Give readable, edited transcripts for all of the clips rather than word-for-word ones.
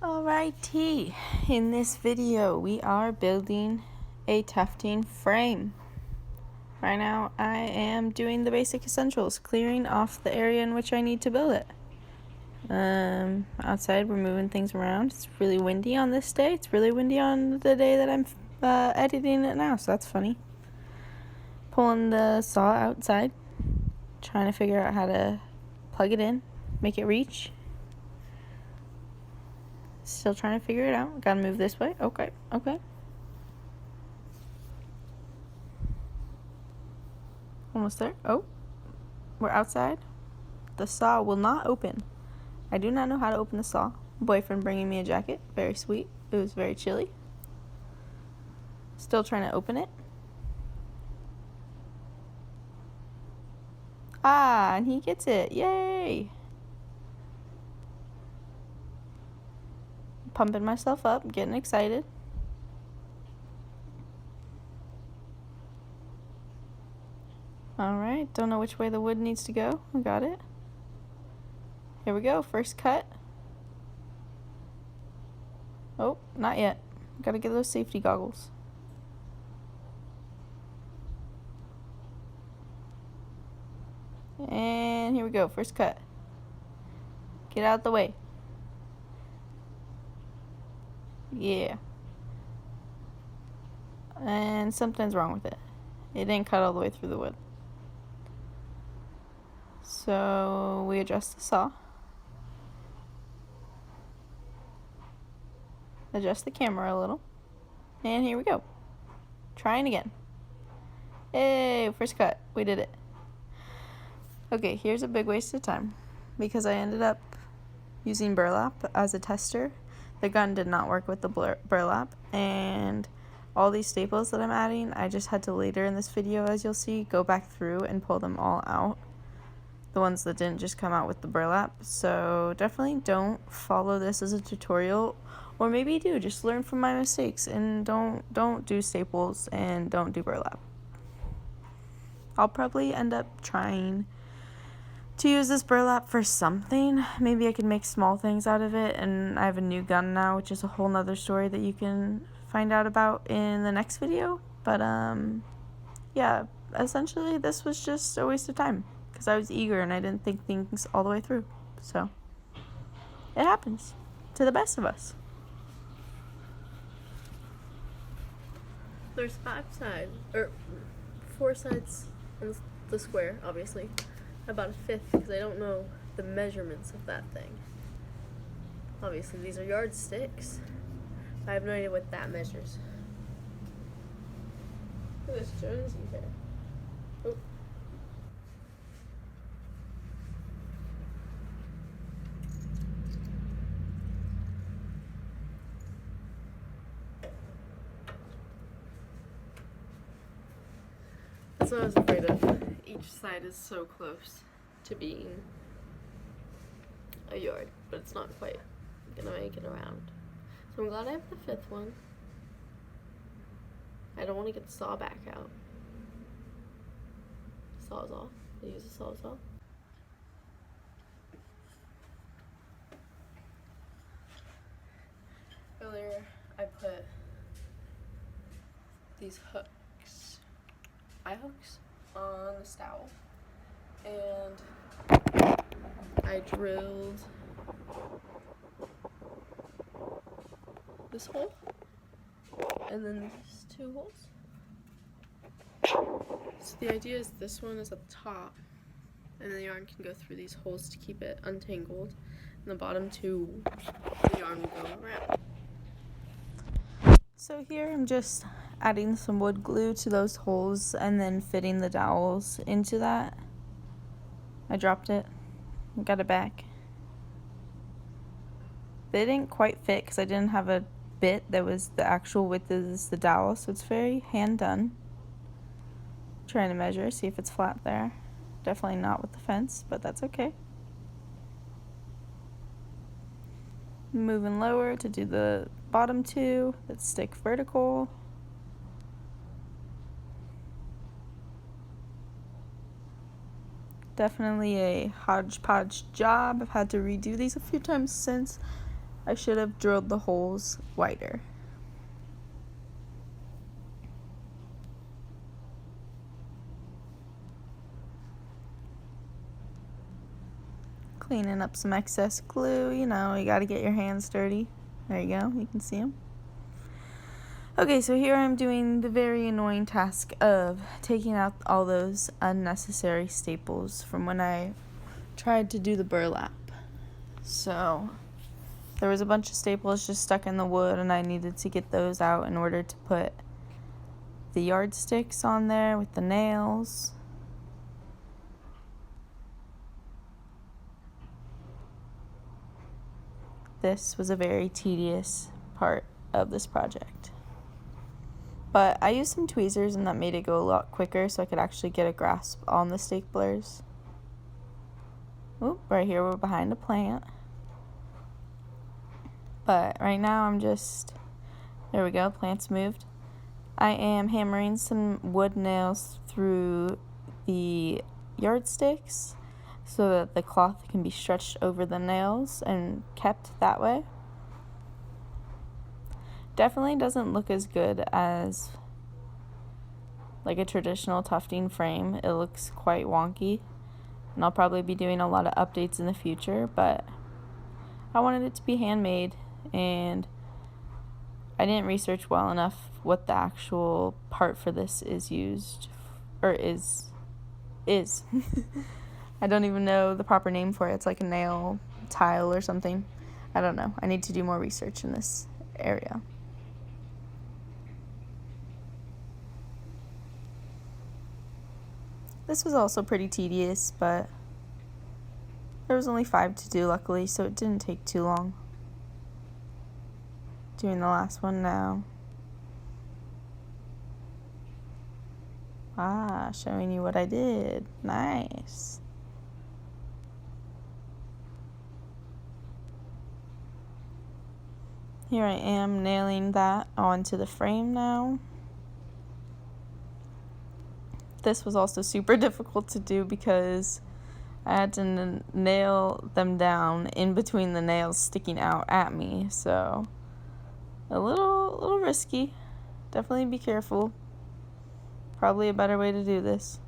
Alrighty, in this video we are building a tufting frame. Right now I am doing the basic essentials, clearing off the area in which I need to build it. Outside we're moving things around. It's really windy on this day. It's really windy on the day that I'm editing it now, so that's funny. Pulling the saw outside, trying to figure out how to plug it in, make it reach. Still trying to figure it out. Gotta move this way. Okay. Almost there. Oh, we're outside. The saw will not open. I do not know how to open the saw. Boyfriend bringing me a jacket. Very sweet. It was very chilly. Still trying to open it. Ah, and he gets it. Yay! Pumping myself up, getting excited. Alright, don't know which way the wood needs to go. We got it. Here we go, first cut. Oh, not yet. Gotta get those safety goggles. And here we go, first cut. Get out of the way. Yeah. And something's wrong with it. It didn't cut all the way through the wood. So we adjust the saw. Adjust the camera a little. And here we go. Trying again. Hey, first cut. We did it. Okay, here's a big waste of time because I ended up using burlap as a tester. The gun did not work with the burlap, and all these staples that I'm adding, I just had to later in this video, as you'll see, go back through and pull them all out. The ones that didn't just come out with the burlap. So definitely don't follow this as a tutorial, or maybe do, just learn from my mistakes and don't do staples and don't do burlap. I'll probably end up trying to use this burlap for something. Maybe I can make small things out of it, and I have a new gun now, which is a whole nother story that you can find out about in the next video. But yeah, essentially this was just a waste of time because I was eager and I didn't think things all the way through. So it happens to the best of us. There's 5 sides, or 4 sides in the square, obviously. About a 5th because I don't know the measurements of that thing. Obviously these are yardsticks. I have no idea what that measures. Look at this Jonesy hair. Oh. That's what I was afraid of. Each side is so close to being a yard, but it's not quite gonna make it around. So I'm glad I have the 5th one. I don't want to get the saw back out. Sawzall. I use a sawzall. Earlier I put these hooks, eye hooks, on the stowel, and I drilled this hole and then these 2 holes. So the idea is this one is at the top and the yarn can go through these holes to keep it untangled, and the bottom 2 the yarn will go around. So here I'm just adding some wood glue to those holes and then fitting the dowels into that. I dropped it, got it back. They didn't quite fit because I didn't have a bit that was the actual width as the dowel, so it's very hand done. Trying to measure, see if it's flat there. Definitely not with the fence, but that's okay. Moving lower to do the bottom 2 that stick vertical. Definitely a hodgepodge job. I've had to redo these a few times since I should have drilled the holes wider. Cleaning up some excess glue, you know, you gotta get your hands dirty. There you go, you can see them. Okay, so here I'm doing the very annoying task of taking out all those unnecessary staples from when I tried to do the burlap. So there was a bunch of staples just stuck in the wood, and I needed to get those out in order to put the yardsticks on there with the nails. This was a very tedious part of this project. But I used some tweezers, and that made it go a lot quicker so I could actually get a grasp on the staplers. Oop, right here we're behind a plant. But right now I'm just, there we go, plant's moved. I am hammering some wood nails through the yardsticks so that the cloth can be stretched over the nails and kept that way. Definitely doesn't look as good as like a traditional tufting frame. It looks quite wonky, and I'll probably be doing a lot of updates in the future, but I wanted it to be handmade, and I didn't research well enough what the actual part for this is used, or is. I don't even know the proper name for it. It's like a nail tile or something. I don't know. I need to do more research in this area. This was also pretty tedious, but there was only 5 to do, luckily, so it didn't take too long. Doing the last one now. Ah, showing you what I did. Nice. Here I am nailing that onto the frame now. This was also super difficult to do because I had to nail them down in between the nails sticking out at me, so a little risky. Definitely be careful. Probably a better way to do this.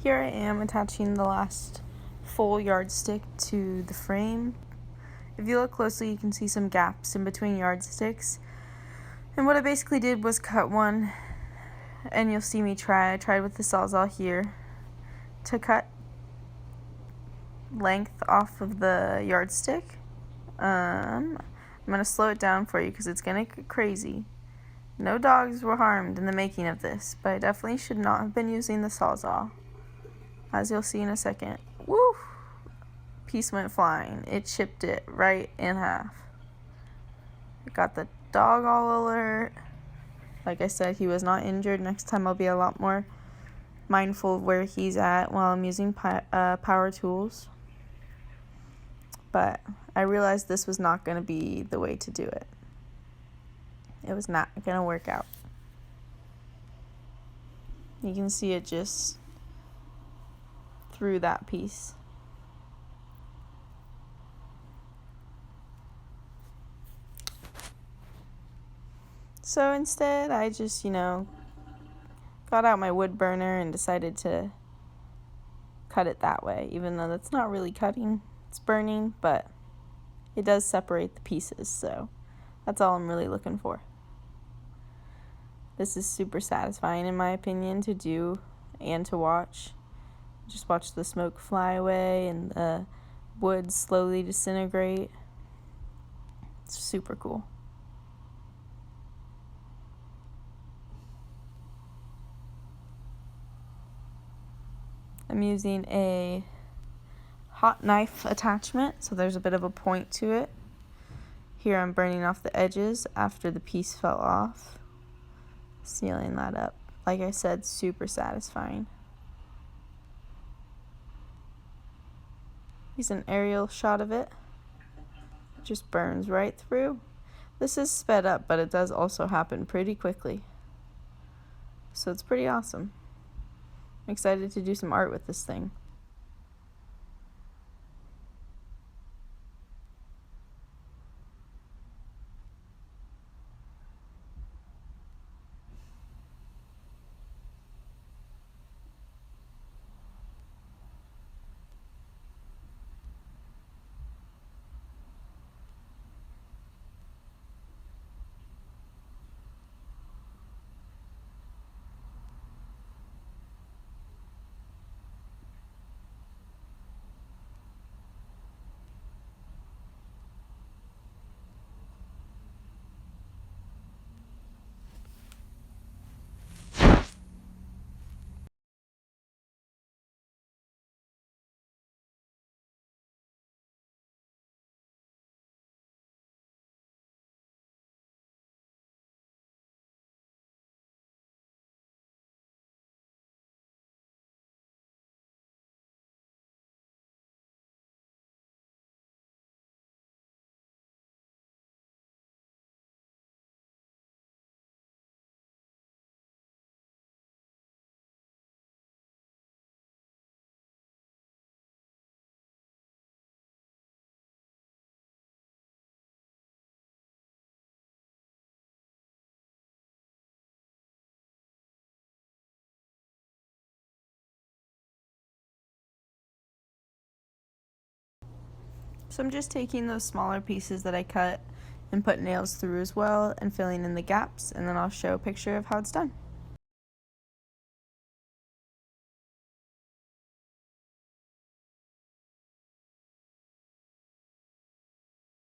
Here I am attaching the last full yardstick to the frame. If you look closely, you can see some gaps in between yardsticks. And what I basically did was cut one, and you'll see me I tried with the Sawzall here to cut length off of the yardstick. I'm going to slow it down for you because it's going to get crazy. No dogs were harmed in the making of this, but I definitely should not have been using the Sawzall. As you'll see in a second. Woo! Piece went flying. It chipped it right in half. It got the dog all alert. Like I said, he was not injured. Next time I'll be a lot more mindful of where he's at while I'm using power tools. But I realized this was not going to be the way to do it. It was not going to work out. You can see it just through that piece. So instead, I just, got out my wood burner and decided to cut it that way, even though that's not really cutting, it's burning, but it does separate the pieces, so that's all I'm really looking for. This is super satisfying, in my opinion, to do and to watch. Just watch the smoke fly away and the wood slowly disintegrate. It's super cool. I'm using a hot knife attachment, so there's a bit of a point to it. Here I'm burning off the edges after the piece fell off, sealing that up. Like I said, super satisfying. Here's an aerial shot of it. It just burns right through. This is sped up, but it does also happen pretty quickly. So it's pretty awesome. I'm excited to do some art with this thing. So I'm just taking those smaller pieces that I cut and put nails through as well and filling in the gaps, and then I'll show a picture of how it's done.